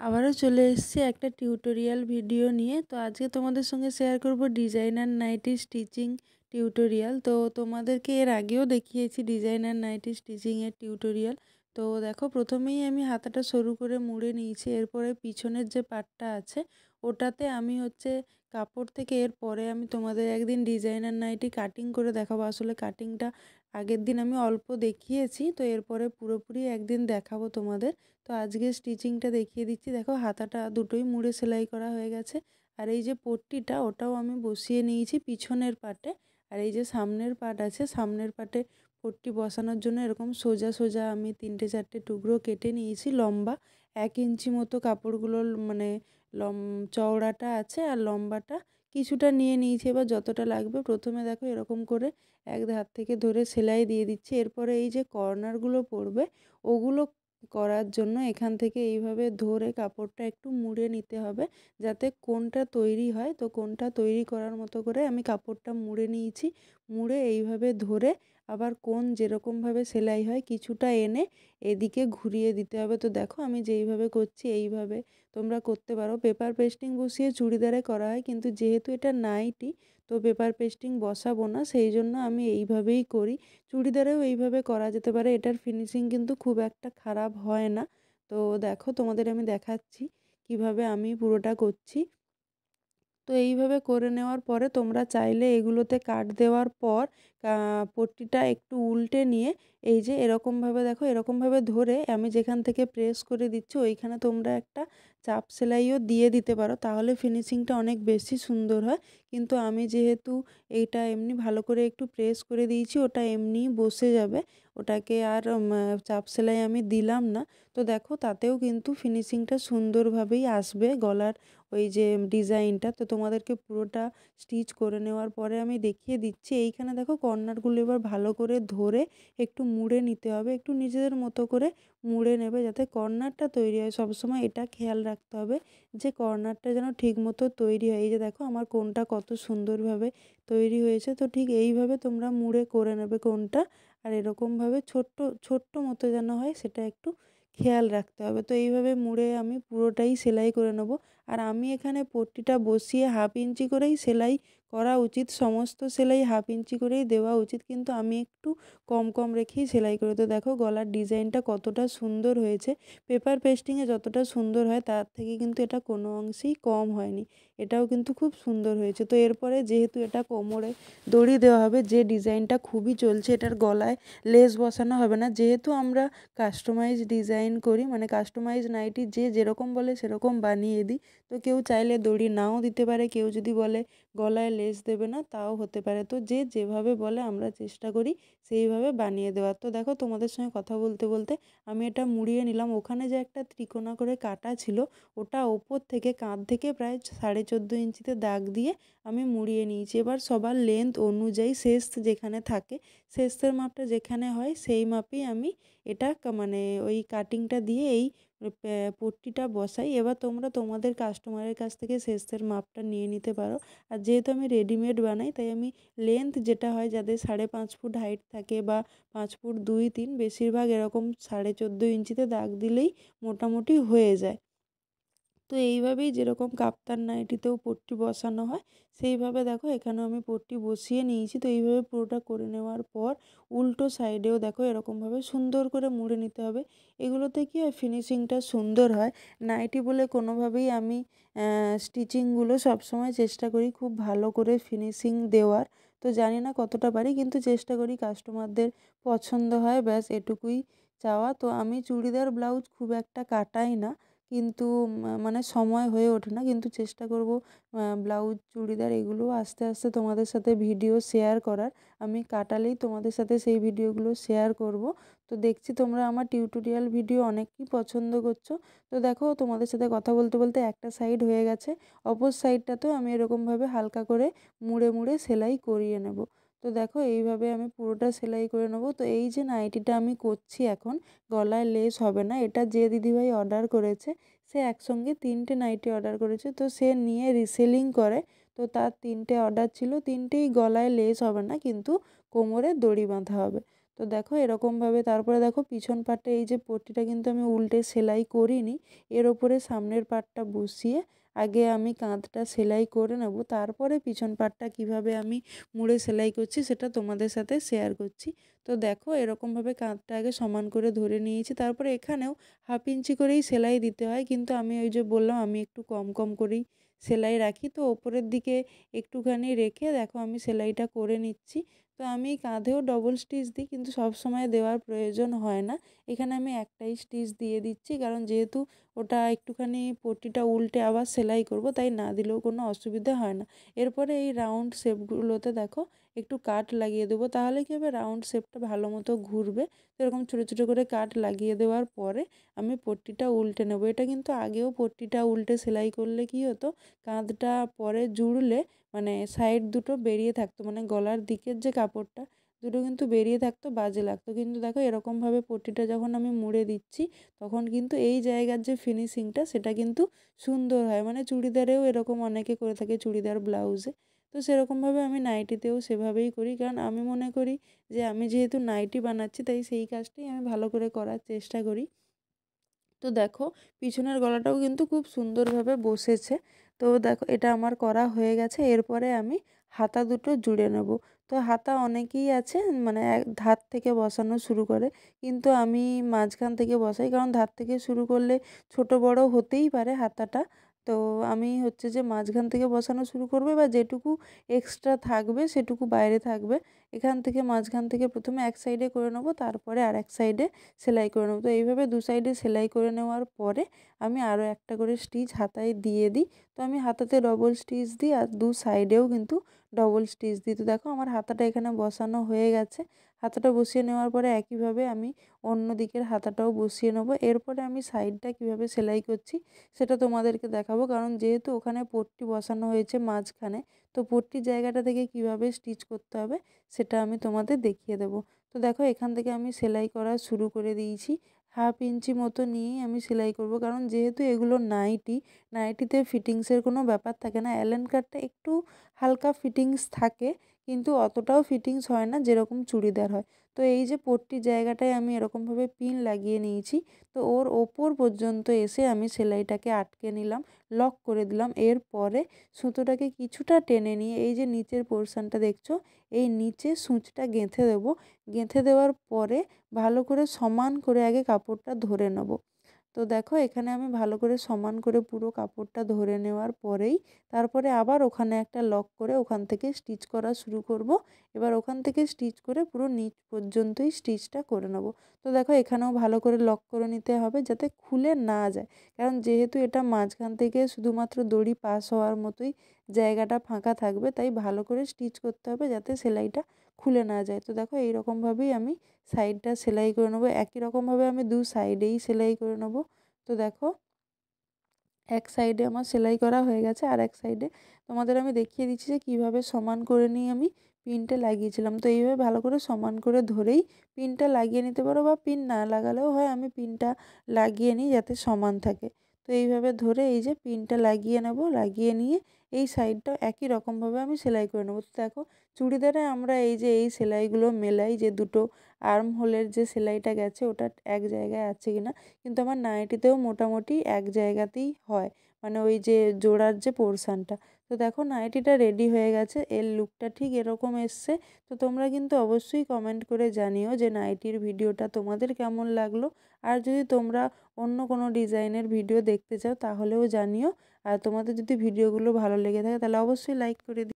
আবারও চলে এসেছি একটা টিউটোরিয়াল ভিডিও নিয়ে। তো আজকে তোমাদের সঙ্গে শেয়ার করব ডিজাইনার নাইটি স্টিচিং টিউটোরিয়াল। তো তোমাদেরকে এর আগেও দেখিয়েছি ডিজাইনার নাইটি স্টিচিংয়ের টিউটোরিয়াল। তো দেখো, প্রথমেই আমি হাতাটা সরু করে মুড়ে নিয়েছি। এরপরে পিছনের যে পাটটা আছে ওটাতে আমি কাপড় থেকে এরপরে আমি তোমাদের একদিন ডিজাইনার নাইটি কাটিং করে দেখাবো। আসলে কাটিংটা আগের দিন আমি অল্প দেখিয়েছি, তো এরপরে পুরোপুরি একদিন দেখাবো তোমাদের। তো আজকে স্টিচিংটা দেখিয়ে দিচ্ছি। দেখো, হাতাটা দুটোই মুড়ে সেলাই করা হয়ে গেছে। আর এই যে পট্টিটা ওটাও আমি বসিয়ে নিয়েছি পিছনের পাটে। আর এই যে সামনের পাট আছে, সামনের পাটে পট্টি বসানোর জন্য এরকম সোজা সোজা আমি 3-4টে টুকরো কেটে নিয়েছি। লম্বা 1 ইঞ্চি মতো কাপড়গুলো মানে চওড়াটা আছে, আর লম্বাটা কিছুটা নিয়ে নিয়েছি। এবার যতটা লাগবে প্রথমে দেখো এরকম করে এক ধার থেকে ধরে সেলাই দিয়ে দিচ্ছি। এরপরে এই যে কর্নারগুলো পড়বে ওগুলো করার জন্য এখান থেকে এইভাবে ধরে কাপড়টা একটু মুড়ে নিতে হবে, যাতে কোণটা তৈরি হয়। তো কোণটা তৈরি করার মতো করে আমি কাপড়টা মুড়ে নিয়েছি। মুড়ে এইভাবে ধরে আবার কোণ যেরকমভাবে সেলাই হয় কিছুটা এনে এদিকে ঘুরিয়ে দিতে হবে। তো দেখো আমি যেইভাবে করছি এইভাবে তোমরা করতে পারো। পেপার পেস্টিং বসিয়ে চুড়িদারে করা হয়, কিন্তু যেহেতু এটা নাইটি তো পেপার পেস্টিং বসাবো না, সেই জন্য আমি এইভাবেই করি। চুড়িদারেও এইভাবে করা যেতে পারে, এটার ফিনিশিং কিন্তু খুব একটা খারাপ হয় না। তো দেখো তোমাদের আমি দেখাচ্ছি কিভাবে আমি পুরোটা করছি। তো এইভাবে করে নেওয়ার পরে তোমরা চাইলে এগুলোতে কাট দেওয়ার পর পট্টিটা একটু উল্টে নিয়ে এই যে এরকমভাবে দেখো, এরকমভাবে ধরে আমি যেখান থেকে প্রেস করে দিচ্ছি ওইখানে তোমরা একটা চাপ সেলাইও দিয়ে দিতে পারো, তাহলে ফিনিশিংটা অনেক বেশি সুন্দর হয়। কিন্তু আমি যেহেতু এইটা এমনি ভালো করে একটু প্রেস করে দিয়েছি, ওটা এমনিই বসে যাবে, ওটাকে আর চাপ সেলাই আমি দিলাম না। তো দেখো তাতেও কিন্তু ফিনিশিংটা সুন্দরভাবেই আসবে গলার ওই যে ডিজাইনটা। তো তোমাদেরকে পুরোটা স্টিচ করে নেওয়ার পরে আমি দেখিয়ে দিচ্ছি। এইখানে দেখো কর্নারগুলো এবার ভালো করে ধরে একটু মুড়ে নিতে হবে, একটু নিজেদের মতো করে মুড়ে নেবে যাতে কর্নারটা তৈরি হয়। সবসময় এটা খেয়াল রাখতে হবে যে কর্নারটা যেন ঠিক মতো তৈরি হয়। এই যে দেখো আমার কোণটা কত সুন্দরভাবে তৈরি হয়েছে। তো ঠিক এইভাবে তোমরা মুড়ে করে নেবে কোণটা, আর এরকমভাবে ছোট্ট ছোট্ট মতো যেন হয় সেটা একটু খেয়াল রাখতে হবে। তো এইভাবে মুড়ে আমি পুরোটাই সেলাই করে নেব। আর আমি এখানে পট্টিটা বসিয়ে 1/2 ইঞ্চি করেই সেলাই করা উচিত, সমস্ত সেলাই 1/2 ইঞ্চি করেই দেওয়া উচিত, কিন্তু আমি একটু কম কম রেখেই সেলাই করি। তো দেখো গলার ডিজাইনটা কতটা সুন্দর হয়েছে। পেপার পেস্টিংয়ে যতটা সুন্দর হয় তার থেকে কিন্তু এটা কোনো অংশেই কম হয়নি, এটাও কিন্তু খুব সুন্দর হয়েছে। তো এরপরে যেহেতু এটা কোমরে দড়ি দেওয়া হবে, যে ডিজাইনটা খুবই চলছে, এটার গলায় লেস বসানো হবে না। যেহেতু আমরা কাস্টমাইজ ডিজাইন করি, মানে কাস্টমাইজ নাইটি যে যেরকম বলে সেরকম বানিয়ে দিই। তো কেউ চাইলে দড়ি নাও দিতে পারে, কেউ যদি বলে গলায় লেস দেবে না তাও হতে পারে। তো যে যেভাবে বলে আমরা চেষ্টা করি সেইভাবে বানিয়ে দেওয়ার। তো দেখো তোমাদের সঙ্গে কথা বলতে বলতে আমি এটা মুড়িয়ে নিলাম। ওখানে যে একটা ত্রিকোণা করে কাটা ছিল ওটা ওপর থেকে কাঁধ থেকে প্রায় 14.5 ইঞ্চিতে দাগ দিয়ে আমি মুড়িয়ে নিয়েছি। এবার সবার লেন্থ অনুযায়ী শেষ যেখানে থাকে, শেষের মাপটা যেখানে হয় সেই মাপেই আমি এটা মানে ওই কাটিংটা দিয়ে এই পট্টিটা বসাই। এবার তোমরা তোমাদের কাস্টমারের কাছ থেকে শেষের মাপটা নিয়ে নিতে পারো। আর যেহেতু আমি রেডিমেড বানাই তাই আমি লেন্থ যেটা হয় যাদের 5.5 ফুট হাইট থাকে বা 5 ফুট 2-3, বেশিরভাগ এরকম 14.5 ইঞ্চিতে দাগ দিলেই মোটামুটি হয়ে যায়। তো এইভাবেই যেরকম কাপ্তান নাইটিতেও পট্টি বসানো হয় সেইভাবে দেখো এখানেও আমি পট্টি বসিয়ে নিয়েছি। তো এইভাবে পুরোটা করে নেওয়ার পর উল্টো সাইডেও দেখো এরকমভাবে সুন্দর করে মুড়ে নিতে হবে। এগুলোতে কি হয়, ফিনিশিংটা সুন্দর হয়। নাইটি বলে কোনোভাবেই আমি স্টিচিংগুলো সবসময় চেষ্টা করি খুব ভালো করে ফিনিশিং দেওয়ার। তো জানি না কতটা পারি, কিন্তু চেষ্টা করি কাস্টমারদের পছন্দ হয়, ব্যাস এটুকুই চাওয়া। তো আমি চুড়িদার ব্লাউজ খুব একটা কাটাই না, কিন্তু মানে সময় হয়ে ওঠে না, কিন্তু চেষ্টা করব ব্লাউজ চুড়িদার এগুলো আস্তে আস্তে তোমাদের সাথে ভিডিও শেয়ার করার। আমি কাটালেই তোমাদের সাথে সেই ভিডিওগুলো শেয়ার করব। তো দেখছি তোমরা আমার টিউটোরিয়াল ভিডিও অনেকই পছন্দ করছো। তো দেখো তোমাদের সাথে কথা বলতে বলতে একটা সাইড হয়ে গেছে, অপর সাইডটাতেও আমি এরকমভাবে হালকা করে মুড়ে মুড়ে সেলাই করিয়ে নেব। তো দেখো এইভাবে আমি পুরোটা সেলাই করে নেব। তো এই যে নাইটিটা আমি করছি এখন, গলায় লেস হবে না, এটা যে দিদিভাই অর্ডার করেছে সে একসঙ্গে 3টে নাইটি অর্ডার করেছে। তো সে নিয়ে রিসেলিং করে। তো তার 3টে অর্ডার ছিল, 3টেই গলায় লেস হবে না, কিন্তু কোমরে দড়ি বাঁধা হবে। তো তো দেখো এরকমভাবে তারপরে দেখো পিছন পাটে এই যে পট্টিটা কিন্তু আমি উল্টে সেলাই করিনি, এর ওপরে সামনের পাটটা বসিয়ে আগে আমি কাঁধটা সেলাই করে নেব, তারপরে পিছন পাটটা কিভাবে আমি মুড়ে সেলাই করছি সেটা তোমাদের সাথে শেয়ার করছি। তো দেখো এরকমভাবে কাঁধটা আগে সমান করে ধরে নিয়েছি, তারপরে এখানেও 1/2 ইঞ্চি করেই সেলাই দিতে হয়, কিন্তু আমি ওই যে বললাম আমি একটু কম কম করেই সেলাই রাখি, তো ওপরের দিকে একটুখানি রেখে দেখো আমি সেলাইটা করে নিচ্ছি। তো আমি কাঁধেও ডবল স্টিচ দিই, কিন্তু সব সময় দেওয়ার প্রয়োজন হয় না, এখানে আমি একটাই স্টিচ দিয়ে দিচ্ছি, কারণ যেহেতু ওটা একটুখানি পট্টিটা উল্টে আবার সেলাই করব, তাই না দিলেও কোনো অসুবিধা হয় না। এরপরে এই রাউন্ড শেপগুলোতে দেখো একটু কাট লাগিয়ে দেবো, তাহলে কী হবে রাউন্ড শেপটা ভালো মতো ঘুরবে। তো এরকম ছোটো ছোটো করে কাট লাগিয়ে দেওয়ার পরে আমি পট্টিটা উল্টে নেব। এটা কিন্তু আগেও পট্টিটা উল্টে সেলাই করলে কী হতো, কাঁধটা পরে জুড়লে মানে সাইড দুটো বেরিয়ে থাকতো, মানে গলার দিকের যে কাপড়টা দুটো কিন্তু বেরিয়ে থাকতো, বাজে লাগতো। কিন্তু দেখো এরকমভাবে পট্টিটা যখন আমি মুড়ে দিচ্ছি তখন কিন্তু এই জায়গার যে ফিনিশিংটা সেটা কিন্তু সুন্দর হয়, মানে চুড়িদারেও এরকম অনেকে করে থাকে, চুড়িদার ব্লাউজে। তো সেরকমভাবে আমি নাইটিতেও সেভাবেই করি, কারণ আমি মনে করি যে আমি যেহেতু নাইটি বানাচ্ছি তাই সেই কাজটাই আমি ভালো করে করার চেষ্টা করি। তো দেখো পিছনের গলাটাও কিন্তু খুব সুন্দরভাবে বসেছে। তো দেখো এটা আমার করা হয়ে গেছে, এরপরে আমি হাতা দুটো জুড়ে নেব। তো হাতা অনেকেই আছে মানে ধার থেকে বসানো শুরু করে, কিন্তু আমি মাঝখান থেকে বসাই, কারণ ধার থেকে শুরু করলে ছোট বড় হতেই পারে হাতাটা। তো আমি হচ্ছে যে মাঝখান থেকে বসানো শুরু করবে, বা যেটুকু এক্সট্রা থাকবে সেটুকু বাইরে থাকবে, এখান থেকে মাঝখান থেকে প্রথমে এক সাইডে করে নেবো, তারপরে আর এক সাইডে সেলাই করে নেবো। তো এইভাবে দু সাইডে সেলাই করে নেওয়ার পরে আমি আরও একটা করে স্টিচ হাতায় দিয়ে দিই। তো আমি হাতাতে ডবল স্টিচ দিই আর দু সাইডেও কিন্তু ডবল স্টিচ দিই। তো দেখো আমার হাতাটা এখানে বসানো হয়ে গেছে। হাতাটা বসিয়ে নেওয়ার পরে একইভাবে আমি অন্য দিকের হাতাটাও বসিয়ে নেবো। এরপরে আমি সাইডটা কিভাবে সেলাই করছি সেটা তোমাদেরকে দেখাবো, কারণ যেহেতু ওখানে পট্টি বসানো হয়েছে মাঝখানে, তো পট্টির জায়গাটা থেকে কিভাবে স্টিচ করতে হবে সেটা আমি তোমাদের দেখিয়ে দেবো। তো দেখো এখান থেকে আমি সেলাই করা শুরু করে দিয়েছি, 1/2 ইঞ্চি মতো নিয়েই আমি সেলাই করব, কারণ যেহেতু এগুলো নাইটি, নাইটিতে ফিটিংসের কোনো ব্যাপার থাকে না। অ্যালেন কাটটা একটু হালকা ফিটিংস থাকে, কিন্তু অতটাও ফিটিংস হয় না যেরকম চুড়িদার হয়। তো এই যে পট্টির জায়গাটায় আমি এরকমভাবে পিন লাগিয়ে নিয়েছি, তো ওর ওপর পর্যন্ত এসে আমি সেলাইটাকে আটকে নিলাম, লক করে দিলাম। এরপরে সুতোটাকে কিছুটা টেনে নিয়ে এই যে নিচের পোর্শনটা দেখছো, এই নিচে সূঁচটা গেঁথে দেবো। গেঁথে দেওয়ার পরে ভালো করে সমান করে আগে কাপড়টা ধরে নেব। তো দেখো এখানে আমি ভালো করে সমান করে পুরো কাপড়টা ধরে নেওয়ার পরেই তারপরে আবার ওখানে একটা লক করে ওখান থেকে স্টিচ করা শুরু করব। এবার ওখান থেকে স্টিচ করে পুরো নিচ পর্যন্তই স্টিচটা করে নেব। তো দেখো এখানেও ভালো করে লক করে নিতে হবে যাতে খুলে না যায়, কারণ যেহেতু এটা মাঝখান থেকে শুধুমাত্র দড়ি পাস হওয়ার মতোই জায়গাটা ফাঁকা থাকবে, তাই ভালো করে স্টিচ করতে হবে যাতে সেলাইটা খুলে না যায়। তো দেখো এইরকমভাবেই আমি সাইডটা সেলাই করে নেবো, একই রকমভাবে আমি দু সাইডেই সেলাই করে নেবো। তো দেখো এক সাইডে আমার সেলাই করা হয়ে গেছে, আর এক সাইডে তোমাদের আমি দেখিয়ে দিচ্ছি যে কীভাবে সমান করে নিয়ে আমি পিনটা লাগিয়েছিলাম। তো এইভাবে ভালো করে সমান করে ধরেই পিনটা লাগিয়ে নিতে পারো, বা পিন না লাগালেও হয়, আমি পিনটা লাগিয়ে নিই যাতে সমান থাকে। তো এইভাবে ধরে এই যে পিনটা লাগিয়ে নেব, লাগিয়ে নিয়ে এই সাইডটাও একই রকমভাবে আমি সেলাই করে নেবো। তো দেখো চুড়িদারে আমরা এই যে এই সেলাইগুলো মেলাই, যে দুটো আর্ম হোলের যে সেলাইটা গেছে ওটা এক জায়গায় আছে কিনা, কিন্তু আমার নাইটিতেও মোটামুটি এক জায়গাতেই হয়, মানে ওই যে জোড়ার যে পোর্শানটা। তো দেখো নাইটিটা রেডি হয়ে গেছে, এর লুকটা ঠিক এরকম এসছে। তো তোমরা কিন্তু অবশ্যই কমেন্ট করে জানিও যে নাইটির ভিডিওটা তোমাদের কেমন লাগলো, আর যদি তোমরা অন্য কোনো ডিজাইনের ভিডিও দেখতে চাও তাহলেও জানিও। আর তোমাদের যদি ভিডিওগুলো ভালো লেগে থাকে তাহলে অবশ্যই লাইক করে দিও।